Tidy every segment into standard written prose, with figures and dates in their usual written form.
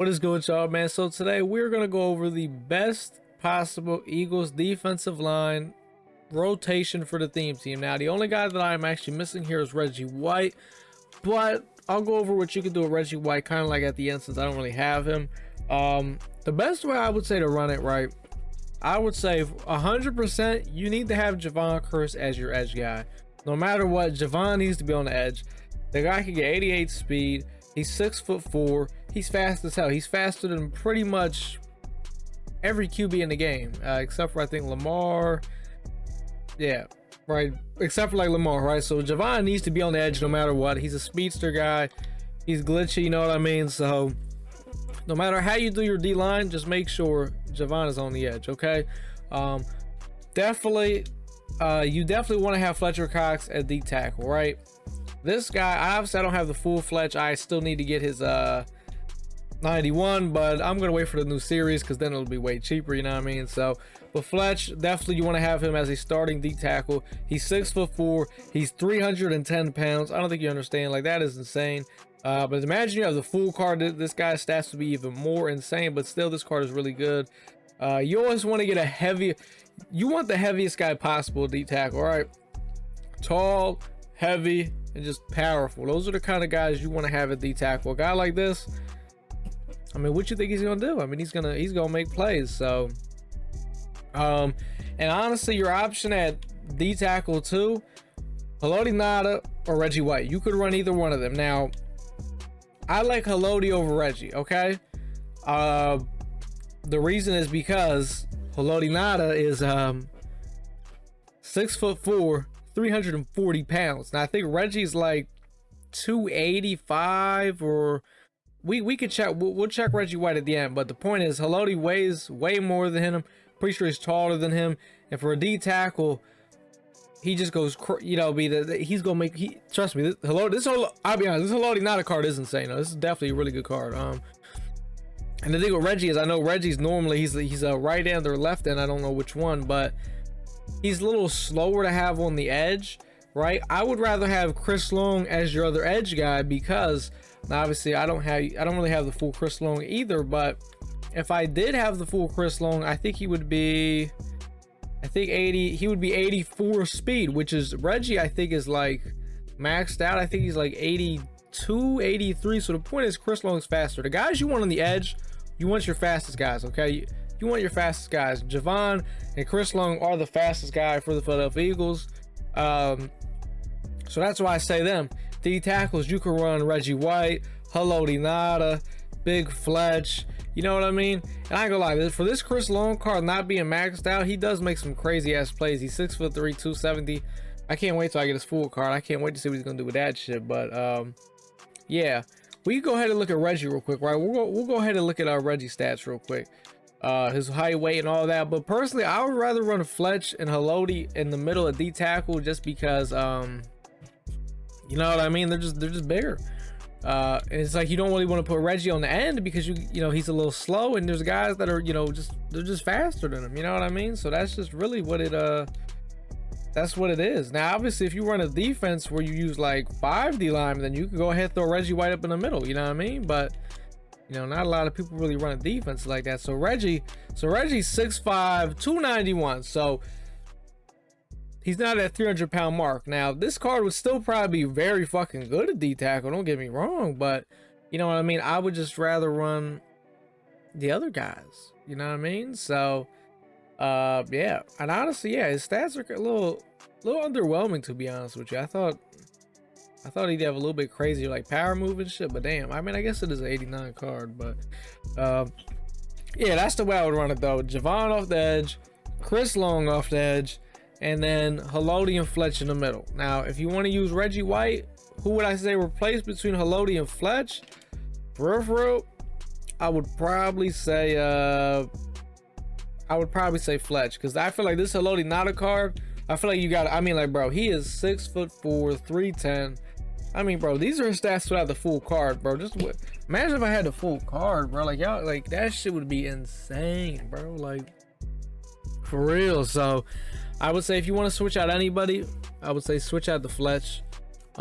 What is good, y'all, man? So today we're gonna go over the best possible Eagles defensive line rotation for the theme team. Now, the only guy that I'm actually missing here is Reggie White, but I'll go over what you can do with Reggie White kind of like at the end since I don't really have him. The best way I would say to run it, right? I would say 100% you need to have Javon Curse as your edge guy. No matter what, Javon needs to be on the edge. The guy can get 88 speed. He's 6'4". He's fast as hell. He's faster than pretty much every QB in the game, except for I think Lamar. Yeah, right. Except for like Lamar, right? So Javon needs to be on the edge no matter what. He's a speedster guy. He's glitchy, you know what I mean? So no matter how you do your D line, just make sure Javon is on the edge, okay? Definitely, you definitely want to have Fletcher Cox at D tackle, right? This guy, obviously I don't have the full Fletch. I still need to get his 91, but I'm gonna wait for the new series because then it'll be way cheaper, you know what I mean? So but Fletch, definitely you want to have him as a starting D tackle. He's 6'4". He's 310 pounds. I don't think you understand, like that is insane. But imagine you have the full card. This guy's stats would be even more insane, but still this card is really good. You always want to get a heavy, you want the heaviest guy possible D tackle, all right? Tall, heavy, and just powerful. Those are the kind of guys you want to have at D tackle. A guy like this, I mean, what you think he's gonna do? I mean, he's gonna make plays. So and honestly, your option at D tackle too, Haloti Ngata or Reggie White. You could run either one of them. Now I like Haloti over Reggie, okay? The reason is because Haloti Ngata is 6'4", 340 pounds. Now I think Reggie's like 285, or we could check. We'll check Reggie White at the end. But the point is, Haloti weighs way more than him. Pretty sure he's taller than him. And for a D tackle, he just goes, you know, he's gonna make. Trust me, I'll be honest, this Haloti Ngata card is insane. This is definitely a really good card. And the thing with Reggie is, I know Reggie's normally he's a right end or left end. I don't know which one, but he's a little slower to have on the edge, right? I would rather have Chris Long as your other edge guy because obviously I don't really have the full Chris Long either. But if I did have the full Chris Long, I think he would be, he would be 84 speed, which is Reggie I think is like maxed out. I think he's like 82, 83. So the point is, Chris Long is faster. The guys you want on the edge, you want your fastest guys, okay? You want your fastest guys. Javon and Chris Long are the fastest guy for the Philadelphia Eagles. So that's why I say them. D tackles, you can run Reggie White, Haloti Ngata, Big Fletch. You know what I mean? And I ain't gonna lie, for this Chris Long card not being maxed out, he does make some crazy ass plays. He's 6'3", 270. I can't wait till I get his full card. I can't wait to see what he's gonna do with that shit. But yeah, we can go ahead and look at Reggie real quick, right? We'll go ahead and look at our Reggie stats real quick. His height, weight, and all that. But personally, I would rather run Fletch and Haloti in the middle of D tackle just because you know what I mean, they're just bigger. And it's like you don't really want to put Reggie on the end because you know he's a little slow, and there's guys that are, you know, they're just faster than him, you know what I mean? So that's just really what it that's what it is. Now obviously if you run a defense where you use like 5 D linemen, then you can go ahead and throw Reggie White up in the middle, you know what I mean? But you know, not a lot of people really run a defense like that. So Reggie's 6'5", 291. So he's not at 300-pound mark. Now, this card would still probably be very fucking good at D tackle. Don't get me wrong, but you know what I mean. I would just rather run the other guys. You know what I mean? So, yeah. And honestly, yeah, his stats are a little underwhelming, to be honest with you. I thought he'd have a little bit crazier like power move and shit, but damn, I mean, I guess it is an 89 card, but yeah, that's the way I would run it though. Javon off the edge, Chris Long off the edge, and then Haloti and Fletch in the middle. Now, if you want to use Reggie White, who would I say replace between Haloti and Fletch? For real, I would probably say Fletch, because I feel like this Haloti Ngata card, I feel like you got, I mean, like, bro, he is 6'4", 310. I mean, bro, these are his stats without the full card, bro. Just imagine if I had the full card, bro. Like, y'all, like, that shit would be insane, bro. Like, for real. So I would say if you want to switch out anybody, I would say switch out the Fletch.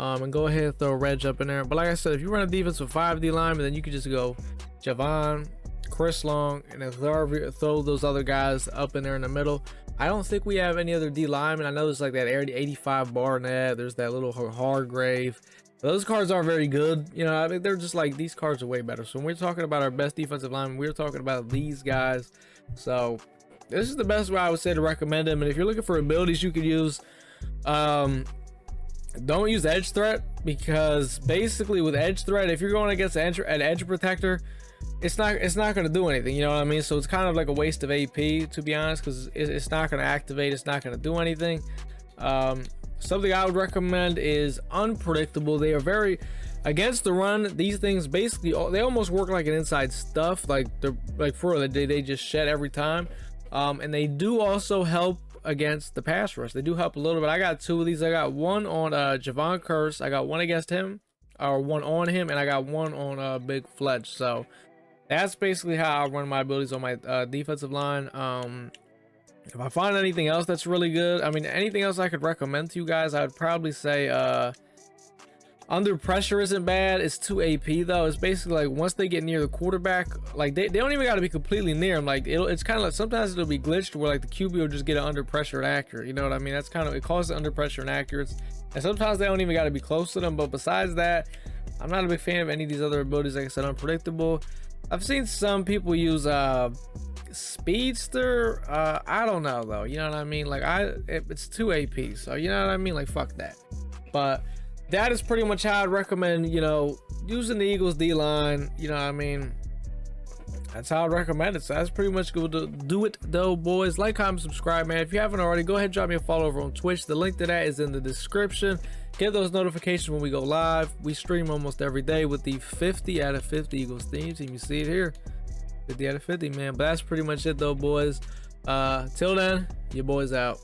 and go ahead and throw Reg up in there. But like I said, if you run a defense with 5 D linemen, then you can just go Javon, Chris Long, and then throw those other guys up in there in the middle. I don't think we have any other D linemen. I know there's like that 85 Barnett. There's that little Hargrave. Those cards aren't very good. You know, I mean, they're just like, these cards are way better. So when we're talking about our best defensive linemen, we're talking about these guys. So this is the best way I would say to recommend them. And if you're looking for abilities you could use, don't use edge threat, because basically with edge threat, if you're going against an edge protector, it's not going to do anything, you know what I mean? So it's kind of like a waste of AP, to be honest, because it's not going to activate, it's not going to do anything. Something I would recommend is unpredictable. They are very against the run. These things basically, they almost work like an inside stuff, like they're like they just shed every time. And they do also help against the pass rush. They do help a little bit. I got 2 of these. I got one on Javon Curse. I got one against him, or one on him, and I got one on Big Fletch. So that's basically how I run my abilities on my defensive line. If I find anything else that's really good, I mean, anything else I could recommend to you guys, I would probably say under pressure isn't bad. It's 2 AP though. It's basically like once they get near the quarterback, like they don't even got to be completely near him. Like it's kind of like sometimes it'll be glitched where like the QB will just get it under pressure and accurate. You know what I mean? That's kind of, it calls it under pressure and accurate. And sometimes they don't even got to be close to them. But besides that, I'm not a big fan of any of these other abilities. Like I said, unpredictable. I've seen some people use Speedster. I don't know though, you know what I mean? Like it's 2 AP, so you know what I mean? Like fuck that. But that is pretty much how I'd recommend, you know, using the Eagles D line. You know what I mean? That's how I'd recommend it. So that's pretty much good to do it though, boys. Like, comment, subscribe, man. If you haven't already, go ahead and drop me a follow over on Twitch. The link to that is in the description. Get those notifications when we go live. We stream almost every day with the 50 out of 50 Eagles theme team. You see it here, 50 out of 50, man. But that's pretty much it though, boys. Till then, your boys out.